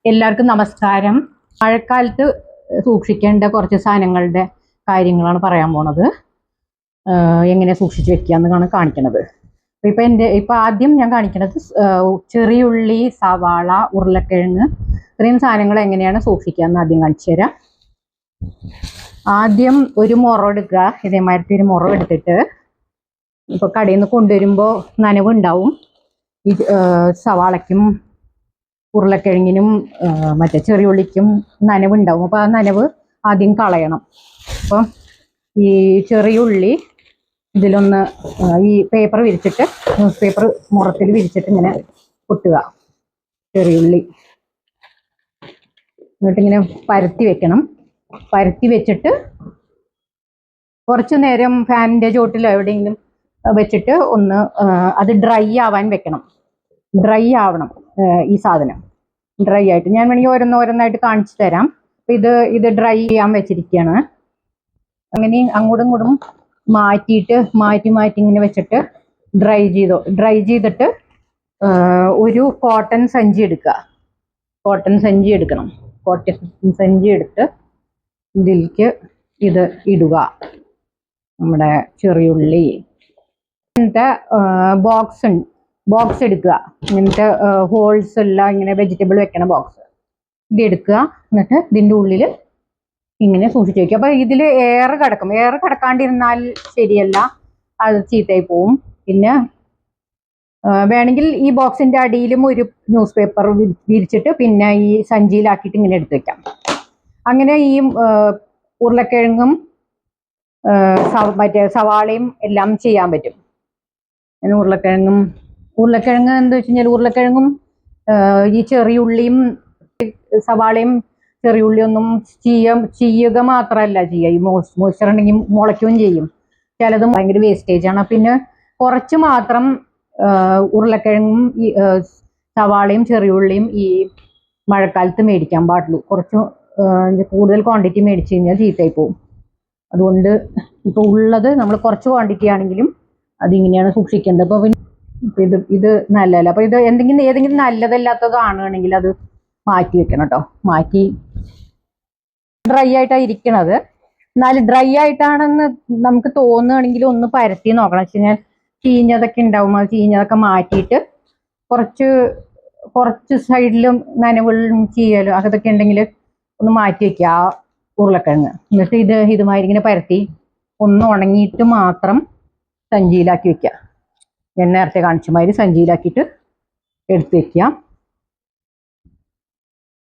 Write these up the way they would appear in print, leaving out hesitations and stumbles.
എല്ലാവർക്കും നമസ്കാരം. മഴക്കാലത്ത് സൂക്ഷിക്കേണ്ട കുറച്ച് സാധനങ്ങളുടെ കാര്യങ്ങളാണ് പറയാൻ പോണത്. എങ്ങനെ സൂക്ഷിച്ച് വെക്കുകയെന്നാണ് കാണിക്കണത്. ഇപ്പം ആദ്യം ഞാൻ കാണിക്കണത് ചെറിയുള്ളി, സവാള, ഉരുളക്കിഴങ്ങ് ഇത്രയും സാധനങ്ങൾ എങ്ങനെയാണ് സൂക്ഷിക്കുക എന്ന് ആദ്യം കാണിച്ചു തരാം. ആദ്യം ഒരു മുറം എടുക്കുക. ഇതേമാതിരത്തെ ഒരു മുറം എടുത്തിട്ട് ഇപ്പോൾ കടയിൽ നിന്ന് കൊണ്ടുവരുമ്പോൾ നനവുണ്ടാവും. ഈ സവാളയ്ക്കും ഉരുളക്കിഴങ്ങിനും മറ്റേ ചെറിയുള്ളിക്കും നനവുണ്ടാവും. അപ്പോൾ ആ നനവ് ആദ്യം കളയണം. അപ്പം ഈ ചെറിയുള്ളി ഇതിലൊന്ന് ഈ പേപ്പർ വിരിച്ചിട്ട്, ന്യൂസ് പേപ്പർ മുറത്തിൽ വിരിച്ചിട്ട് ഇങ്ങനെ പൊട്ടുക. ചെറിയുള്ളി എന്നിട്ടിങ്ങനെ പരത്തി വെക്കണം. പരത്തി വെച്ചിട്ട് കുറച്ചു നേരം ഫാനിൻ്റെ ചോട്ടിലോ എവിടെയെങ്കിലും വെച്ചിട്ട് ഒന്ന് അത് ഡ്രൈ ആവാൻ വെക്കണം. ഡ്രൈ ആവണം ഈ സാധനം. ഡ്രൈ ആയിട്ട് ഞാൻ വേണമെങ്കിൽ ഓരോന്നോരോന്നായിട്ട് കാണിച്ചു തരാം. ഇത് ഡ്രൈ ചെയ്യാൻ വെച്ചിരിക്കുകയാണ്. അങ്ങനെ അങ്ങോട്ടും ഇങ്ങോട്ടും മാറ്റി ഇങ്ങനെ വെച്ചിട്ട് ഡ്രൈ ചെയ്തിട്ട് ഒരു കോട്ടൺ സഞ്ചി എടുക്കുക. കോട്ടൺ സഞ്ചി എടുക്കണം. കോട്ടൺ സഞ്ചി എടുത്ത് ഇതിലേക്ക് ഇത് ഇടുക. നമ്മുടെ ചെറിയുള്ളി ഇങ്ങനത്തെ ബോക്സ് എടുക്കുക. ഇങ്ങനത്തെ ഹോൾസ് ഉള്ള ഇങ്ങനെ വെജിറ്റബിൾ വെക്കണ ബോക്സ് ഇത് എടുക്കുക. എന്നിട്ട് ഇതിൻ്റെ ഉള്ളിൽ ഇങ്ങനെ സൂക്ഷിച്ച് വയ്ക്കുക. അപ്പോൾ ഇതിൽ എയർ കിടക്കും. എയർ കിടക്കാണ്ടിരുന്നാൽ ശരിയല്ല, അത് ചീത്തയായി പോവും. പിന്നെ വേണമെങ്കിൽ ഈ ബോക്സിൻ്റെ അടിയിലും ഒരു ന്യൂസ് പേപ്പർ വിരിച്ചിട്ട് പിന്നെ ഈ സഞ്ചിയിലാക്കിയിട്ട് ഇങ്ങനെ എടുത്ത് വെക്കാം. അങ്ങനെ ഈ ഉരുളക്കിഴങ്ങും മറ്റേ സവാളയും എല്ലാം ചെയ്യാൻ പറ്റും. അങ്ങനെ ഉരുളക്കിഴങ്ങ് എന്താ വെച്ച് കഴിഞ്ഞാൽ ഉരുളക്കിഴങ്ങും ഈ ചെറിയുള്ളിയും സവാളയും ചെറിയുള്ളിയൊന്നും ചെയ്യുക മാത്രമല്ല ചെയ്യുക. ഈ മോയ്സ്ചർ ഉണ്ടെങ്കിൽ മുളയ്ക്കുകയും ചെയ്യും. ചിലതും ഭയങ്കര വേസ്റ്റേജാണ്. പിന്നെ കുറച്ച് മാത്രം ഉരുളക്കിഴങ്ങും ഈ സവാളയും ചെറിയുള്ളിയും ഈ മഴക്കാലത്ത് മേടിക്കാൻ പാടുള്ളൂ. കുറച്ച് കൂടുതൽ ക്വാണ്ടിറ്റി മേടിച്ച് കഴിഞ്ഞാൽ ചീത്തയായി പോകും. അതുകൊണ്ട് ഇപ്പോൾ ഉള്ളത് നമ്മൾ കുറച്ച് ക്വാണ്ടിറ്റി ആണെങ്കിലും അതിങ്ങനെയാണ് സൂക്ഷിക്കേണ്ടത്. അപ്പോൾ പിന്നെ ഇത് നല്ലതല്ല. അപ്പോൾ ഇത് ഏതെങ്കിലും നല്ലതല്ലാത്തത് കാണുകയാണെങ്കിൽ അത് മാറ്റി വെക്കണം കേട്ടോ. മാറ്റി ഡ്രൈ ആയിട്ടാണ് ഇരിക്കണത്. എന്നാലും ഡ്രൈ ആയിട്ടാണെന്ന് നമുക്ക് തോന്നുകയാണെങ്കിൽ ഒന്ന് പരത്തി നോക്കണം. വെച്ച് കഴിഞ്ഞാൽ ചീഞ്ഞതൊക്കെ ഉണ്ടാവും. അത് ചീഞ്ഞതൊക്കെ മാറ്റിയിട്ട് കുറച്ച് സൈഡിലും നനവുകളും ചീയലും അതൊക്കെ ഉണ്ടെങ്കിൽ ഒന്ന് മാറ്റി വെക്കുക ആ ഉരുളക്കിഴങ്ങ്. എന്നിട്ട് ഇതുമാതിരി ഇങ്ങനെ പരത്തി ഒന്ന് ഉണങ്ങിയിട്ട് മാത്രം സഞ്ചിയിലാക്കി വെക്കുക. ഞാൻ നേരത്തെ കാണിച്ച മാതിരി സഞ്ചിയിലാക്കിയിട്ട് എടുത്ത് വെക്കുക.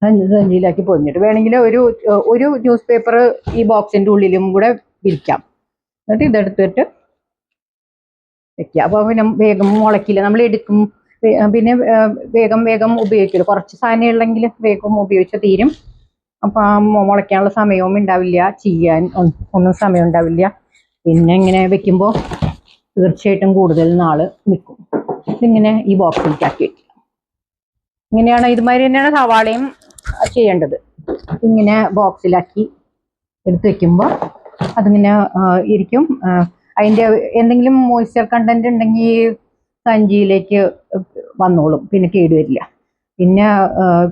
സഞ്ചിയിലാക്കി പൊതിഞ്ഞിട്ട് വേണമെങ്കിൽ ഒരു ന്യൂസ് പേപ്പർ ഈ ബോക്സിൻ്റെ ഉള്ളിലും കൂടെ വിരിക്കാം. എന്നിട്ട് ഇതെടുത്തിട്ട് വെക്കുക. അപ്പോൾ പിന്നെ വേഗം മുളയ്ക്കില്ല. നമ്മൾ എടുക്കും പിന്നെ വേഗം ഉപയോഗിക്കില്ല. കുറച്ച് സാധനം ഉള്ളെങ്കിൽ വേഗം ഉപയോഗിച്ച് തീരും. അപ്പം മുളയ്ക്കാനുള്ള സമയവും ഉണ്ടാവില്ല, ചെയ്യാൻ ഒന്നും സമയം ഉണ്ടാവില്ല. പിന്നെ ഇങ്ങനെ വെക്കുമ്പോൾ തീർച്ചയായിട്ടും കൂടുതൽ നാൾ നിൽക്കും. ഇതിങ്ങനെ ഈ ബോക്സിലേക്ക് ആക്കി വെക്കുക. ഇങ്ങനെയാണ് ഇതുമാതിരി തന്നെയാണ് സവാളയും ചെയ്യേണ്ടത്. ഇങ്ങനെ ബോക്സിലാക്കി എടുത്ത് വെക്കുമ്പോൾ അതിങ്ങനെ ഇരിക്കും. അതിൻ്റെ എന്തെങ്കിലും മോയ്സ്ചർ കണ്ടന്റ് ഉണ്ടെങ്കിൽ സഞ്ചിയിലേക്ക് വന്നോളും, പിന്നെ കേടുവരില്ല.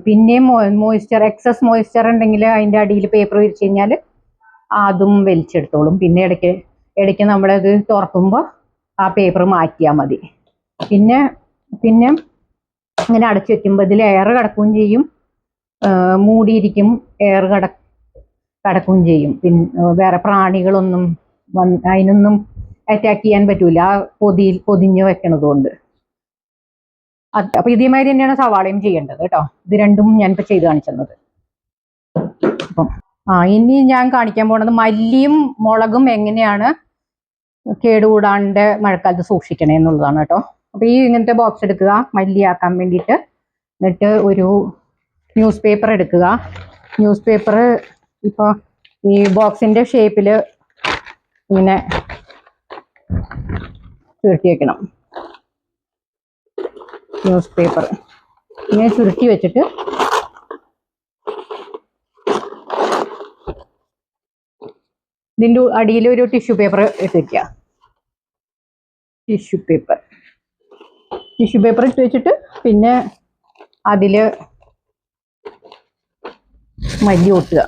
പിന്നെയും എക്സസ് മോയ്സ്ചർ ഉണ്ടെങ്കിൽ അതിൻ്റെ അടിയിൽ പേപ്പർ വിരിച്ച് കഴിഞ്ഞാൽ അതും വലിച്ചെടുത്തോളും. പിന്നെ ഇടയ്ക്ക് നമ്മളത് തുറക്കുമ്പോൾ ആ പേപ്പർ മാറ്റിയാൽ മതി. പിന്നെ ഇങ്ങനെ അടച്ചു വെക്കുമ്പോൾ ഇതിൽ എയർ കിടക്കുകയും ചെയ്യും, മൂടിയിരിക്കും, എയർ കിടക്കുകയും ചെയ്യും. പിന്നെ വേറെ പ്രാണികളൊന്നും അതിനൊന്നും അറ്റാക്ക് ചെയ്യാൻ പറ്റൂല ആ പൊതിഞ്ഞ് വെക്കണത് കൊണ്ട്. അപ്പൊ ഇതേമാതിരി തന്നെയാണ് സവാളയും ചെയ്യേണ്ടത് കേട്ടോ. ഇത് രണ്ടും ഞാനിപ്പോൾ ചെയ്ത് കാണിച്ചത്. അപ്പം ഇനി ഞാൻ കാണിക്കാൻ പോണത് മല്ലിയും മുളകും എങ്ങനെയാണ് കേടുകൂടാണ്ട് മഴക്കാലത്ത് സൂക്ഷിക്കണേ എന്നുള്ളതാണ് കേട്ടോ. അപ്പോൾ ഇങ്ങനത്തെ ബോക്സ് എടുക്കുക മല്ലിയാക്കാൻ വേണ്ടിയിട്ട്. എന്നിട്ട് ഒരു ന്യൂസ് പേപ്പർ എടുക്കുക. ന്യൂസ് പേപ്പർ ഇപ്പോൾ ഈ ബോക്സിൻ്റെ ഷേപ്പിൽ ഇങ്ങനെ ചുരുട്ടി വെക്കണം. ന്യൂസ് പേപ്പർ ഇങ്ങനെ ചുരുട്ടി വെച്ചിട്ട് ഇതിൻ്റെ അടിയിൽ ഒരു ടിഷ്യൂ പേപ്പർ ഇട്ട് വയ്ക്കുക. ടിഷ്യൂ പേപ്പർ ഇട്ട് വെച്ചിട്ട് പിന്നെ അതിൽ മല്ലി ഒട്ടുക.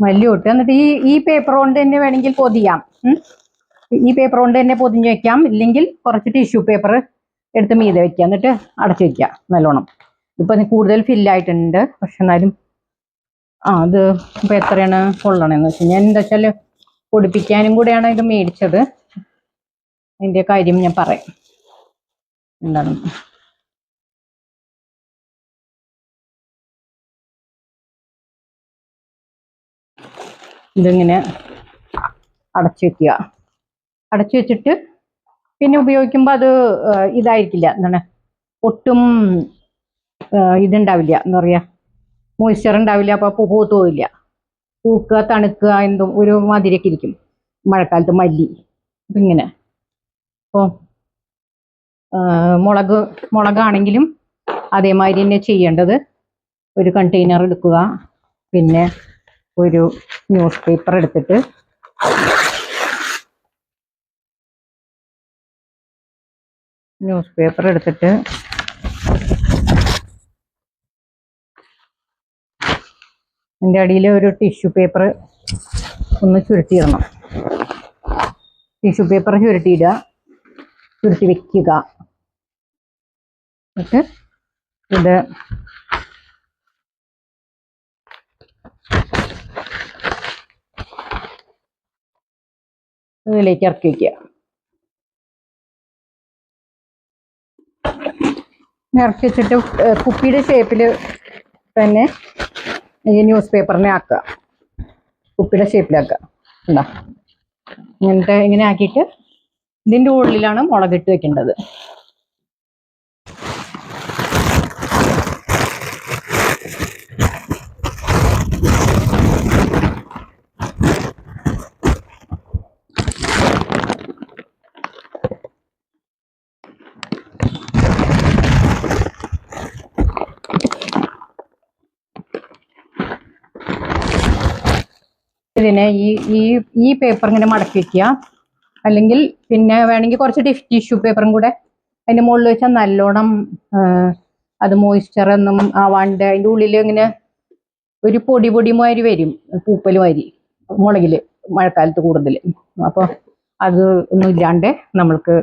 മല്ലി ഒട്ടുക. എന്നിട്ട് ഈ പേപ്പർ കൊണ്ട് തന്നെ വേണമെങ്കിൽ പൊതിയാം. ഈ പേപ്പർ കൊണ്ട് തന്നെ പൊതിഞ്ഞ് വെക്കാം. ഇല്ലെങ്കിൽ കുറച്ച് ടിഷ്യൂ പേപ്പർ എടുത്ത് മീതെ വെക്കുക. എന്നിട്ട് അടച്ചു വെക്കുക നല്ലോണം. ഇപ്പം കൂടുതൽ ഫില്ലായിട്ടുണ്ട്. പക്ഷെ എന്നാലും അത് ഇപ്പം എത്രയാണ് കൊള്ളണമെന്ന് വെച്ചാൽ ഞാൻ എന്താ വെച്ചാൽ പൊടിപ്പിക്കാനും കൂടെയാണ് ഇത് മേടിച്ചത്. അതിൻ്റെ കാര്യം ഞാൻ പറയാം എന്താണ്. ഇതിങ്ങനെ അടച്ചു വെക്കുക. അടച്ചു വെച്ചിട്ട് പിന്നെ ഉപയോഗിക്കുമ്പോൾ അത് ഇതായിരിക്കില്ല, എന്താണ് ഒട്ടും ഇതുണ്ടാവില്ല, എന്താ പറയുക, മോയ്സ്ചർ ഉണ്ടാവില്ല. അപ്പോൾ പൂത്തു പോവില്ല. പൂക്കുക തണുക്കുക എന്തും ഒരു മാതിരിയൊക്കെ ഇരിക്കും മഴക്കാലത്ത് മല്ലി. ഇങ്ങനെ അപ്പോൾ മുളകാണെങ്കിലും അതേമാതിരി തന്നെ ചെയ്യേണ്ടത്. ഒരു കണ്ടെയ്നർ എടുക്കുക. പിന്നെ ഒരു ന്യൂസ് പേപ്പർ എടുത്തിട്ട് അതിൻ്റെ അടിയിൽ ഒരു ടിഷ്യൂ പേപ്പർ ഒന്ന് ചുരുട്ടിയിടണം. ടിഷ്യൂ പേപ്പർ ചുരുട്ടി വെക്കുക. എന്നിട്ട് ഇത് ഇതിലേക്ക് ഇറക്കി വയ്ക്കുക. ഇറക്കി വെച്ചിട്ട് കുപ്പിയുടെ ഷേപ്പിൽ തന്നെ ഈ ന്യൂസ് പേപ്പറിനെ ആക്കുക. കുപ്പിയുടെ ഷേപ്പിലാക്കുക. എന്താ ഇങ്ങനെ ആക്കിയിട്ട് ഇതിൻ്റെ ഉള്ളിലാണ് മുളകിട്ട് വെക്കേണ്ടത്. ഇതിനെ ഈ പേപ്പർ ഇങ്ങനെ മടക്കി വെക്കുക. അല്ലെങ്കിൽ പിന്നെ വേണമെങ്കിൽ കുറച്ച് ടിഷ്യൂ പേപ്പറും കൂടെ അതിൻ്റെ മുകളിൽ വെച്ചാൽ നല്ലോണം അത് മോയ്സ്ചർ ഒന്നും ആവാണ്ട് അതിൻ്റെ ഉള്ളിൽ ഇങ്ങനെ ഒരു പൊടി മാതിരി വരും, പൂപ്പൽ മാതിരി മുളകിൽ മഴക്കാലത്ത് കൂടുതൽ. അപ്പോൾ അത് ഒന്നും ഇല്ലാണ്ട് നമ്മൾക്ക്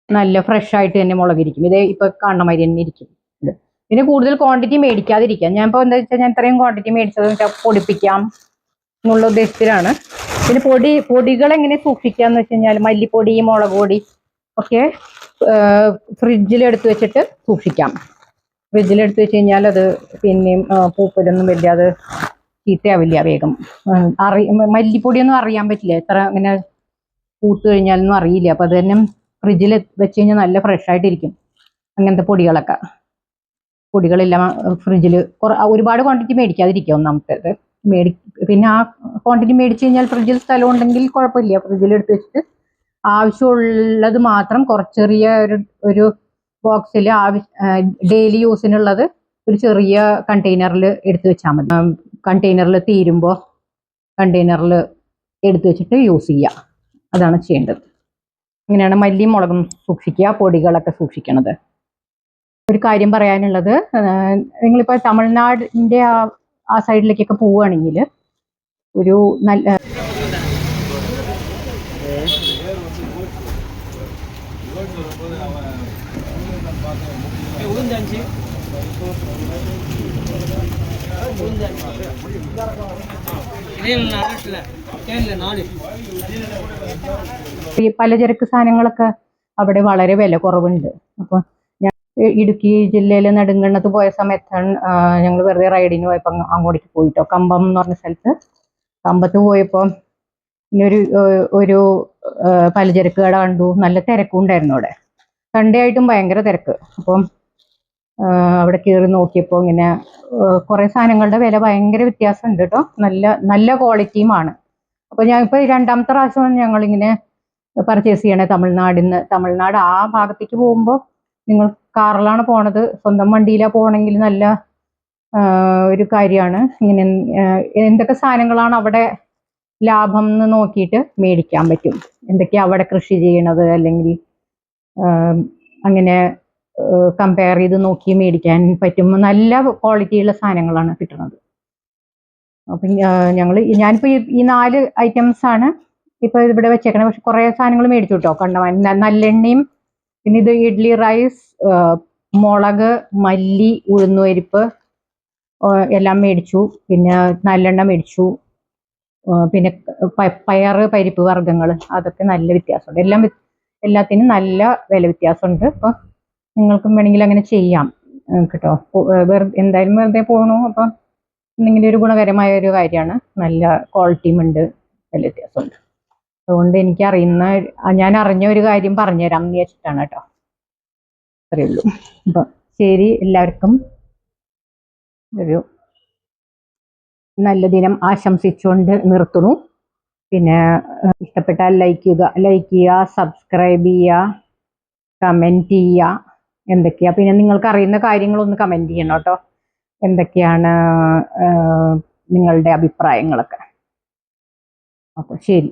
നല്ല ഫ്രഷ് ആയിട്ട് തന്നെ മുളകിരിക്കും. ഇത് ഇപ്പോൾ കാണുന്ന മാതിരി തന്നെ ഇരിക്കും. ഇതിന് കൂടുതൽ ക്വാണ്ടിറ്റി മേടിക്കാതിരിക്കാം. ഞാൻ ഇപ്പോൾ എന്താ വെച്ചാൽ ഞാൻ ഇത്രയും ക്വാണ്ടിറ്റി മേടിച്ചത് വെച്ചാൽ പൊടിപ്പിക്കാം എന്നുള്ള ഉദ്ദേശത്തിലാണ്. പിന്നെ പൊടികൾ എങ്ങനെ സൂക്ഷിക്കാന്ന് വെച്ച് കഴിഞ്ഞാൽ മല്ലിപ്പൊടി മുളക് പൊടി ഒക്കെ ഫ്രിഡ്ജിൽ എടുത്ത് വെച്ചിട്ട് സൂക്ഷിക്കാം. ഫ്രിഡ്ജിലെടുത്ത് വെച്ച് കഴിഞ്ഞാൽ അത് പിന്നെയും പൂപ്പലൊന്നും വല്ലാതെ ചീത്തയാവില്ല വേഗം. മല്ലിപ്പൊടിയൊന്നും അറിയാൻ പറ്റില്ല, എത്ര ഇങ്ങനെ പൂത്ത് കഴിഞ്ഞാലൊന്നും അറിയില്ല. അപ്പോൾ അത് തന്നെ ഫ്രിഡ്ജിൽ വെച്ച് കഴിഞ്ഞാൽ നല്ല ഫ്രഷ് ആയിട്ടിരിക്കും. അങ്ങനത്തെ പൊടികളെല്ലാം ഫ്രിഡ്ജിൽ ഒരുപാട് ക്വാണ്ടിറ്റി മേടിക്കാതിരിക്കുക ഒന്നാമത്തേത്. പിന്നെ ആ ക്വാണ്ടിറ്റി മേടിച്ച് കഴിഞ്ഞാൽ ഫ്രിഡ്ജിൽ സ്ഥലം ഉണ്ടെങ്കിൽ കുഴപ്പമില്ല. ഫ്രിഡ്ജിലെടുത്ത് വെച്ചിട്ട് ആവശ്യമുള്ളത് മാത്രം ചെറിയ ഒരു ബോക്സിൽ ഡെയിലി യൂസിനുള്ളത് ഒരു ചെറിയ കണ്ടെയ്നറിൽ എടുത്തു വെച്ചാൽ മതി. കണ്ടെയ്നറിൽ തീരുമ്പോൾ കണ്ടെയ്നറിൽ എടുത്തു വെച്ചിട്ട് യൂസ് ചെയ്യുക. അതാണ് ചെയ്യേണ്ടത്. ഇങ്ങനെയാണ് മല്ലിയും മുളകും സൂക്ഷിക്കുക, പൊടികളൊക്കെ സൂക്ഷിക്കണത്. ഒരു കാര്യം പറയാനുള്ളത്, നിങ്ങളിപ്പോൾ തമിഴ്നാടിൻ്റെ ആ സൈഡിലേക്കൊക്കെ പോവുകയാണെങ്കിൽ ഒരു നല്ല ഈ പലചരക്ക് സാധനങ്ങളൊക്കെ അവിടെ വളരെ വില കുറവുണ്ട്. അപ്പോൾ ഞാൻ ഇടുക്കി ജില്ലയിലെ നെടുങ്കണ്ടത്ത് പോയ സമയത്താണ് ഞങ്ങൾ വെറുതെ റൈഡിന് പോയപ്പോൾ അങ്ങോട്ടേക്ക് പോയിട്ടോ. കമ്പം എന്ന് പറഞ്ഞ സ്ഥലത്ത് കമ്പത്ത് പോയപ്പോൾ പിന്നെ ഒരു പലചരക്ക് കട കണ്ടു. നല്ല തിരക്കും ഉണ്ടായിരുന്നു അവിടെ. സൺഡേ ആയിട്ടും ഭയങ്കര തിരക്ക്. അപ്പം അവിടെ കയറി നോക്കിയപ്പോൾ ഇങ്ങനെ കുറേ സാധനങ്ങളുടെ വില ഭയങ്കര വ്യത്യാസമുണ്ട് കേട്ടോ. നല്ല ക്വാളിറ്റിയുമാണ്. അപ്പോൾ ഞാൻ ഇപ്പോൾ രണ്ടാമത്തെ പ്രാവശ്യമാണ് ഞങ്ങളിങ്ങനെ പർച്ചേസ് ചെയ്യണേ തമിഴ്നാട് ആ ഭാഗത്തേക്ക് പോകുമ്പോൾ നിങ്ങൾ കാറിലാണ് പോണത്, സ്വന്തം വണ്ടിയിലാണ് പോകണമെങ്കിൽ നല്ല ഒരു കാര്യമാണ്. ഇങ്ങനെ എന്തൊക്കെ സാധനങ്ങളാണ് അവിടെ ലാഭം എന്ന് നോക്കിയിട്ട് മേടിക്കാൻ പറ്റും. എന്തൊക്കെയാ അവിടെ കൃഷി ചെയ്യണത്, അല്ലെങ്കിൽ അങ്ങനെ കമ്പയർ ചെയ്ത് നോക്കി മേടിക്കാൻ പറ്റും. നല്ല ക്വാളിറ്റിയുള്ള സാധനങ്ങളാണ് കിട്ടുന്നത്. അപ്പം ഞാനിപ്പോൾ ഈ 4 ഐറ്റംസ് ആണ് ഇപ്പോൾ ഇവിടെ വെച്ചേക്കണത്. പക്ഷെ കുറേ സാധനങ്ങൾ മേടിച്ചു കേട്ടോ. കണ്ടമാനം നല്ലെണ്ണയും, പിന്നെ ഇത് ഇഡ്ലി റൈസ്, മുളക്, മല്ലി, ഉഴുന്നുപരിപ്പ് എല്ലാം മേടിച്ചു. പിന്നെ നല്ലെണ്ണ മേടിച്ചു. പിന്നെ പയറ്, പരിപ്പ് വർഗ്ഗങ്ങൾ, അതൊക്കെ നല്ല വ്യത്യാസമുണ്ട്. എല്ലാത്തിനും നല്ല വില വ്യത്യാസമുണ്ട്. അപ്പോൾ നിങ്ങൾക്കും വേണമെങ്കിൽ അങ്ങനെ ചെയ്യാം കേട്ടോ. എന്തായാലും വെറുതെ പോകണു. അപ്പം എന്തെങ്കിലും ഒരു ഗുണകരമായ ഒരു കാര്യമാണ്. നല്ല ക്വാളിറ്റിയും ഉണ്ട്, വില വ്യത്യാസമുണ്ട്. അതുകൊണ്ട് ഞാൻ അറിഞ്ഞ ഒരു കാര്യം പറഞ്ഞുതരാം എന്ന് വെച്ചിട്ടാണ് കേട്ടോ. അത്രയേ ഉള്ളൂ. അപ്പം ശരി, എല്ലാവർക്കും ഒരു നല്ല ദിനം ആശംസിച്ചുകൊണ്ട് നിർത്തുന്നു. പിന്നെ ഇഷ്ടപ്പെട്ടാൽ ലൈക്ക് ചെയ്യുക, സബ്സ്ക്രൈബ് ചെയ്യുക, കമൻറ്റ് ചെയ്യുക. എന്തൊക്കെയാ പിന്നെ നിങ്ങൾക്ക് അറിയുന്ന കാര്യങ്ങളൊന്ന് കമൻറ്റ് ചെയ്യണം കേട്ടോ. എന്തൊക്കെയാണ് നിങ്ങളുടെ അഭിപ്രായങ്ങളൊക്കെ. അപ്പോൾ ശരി.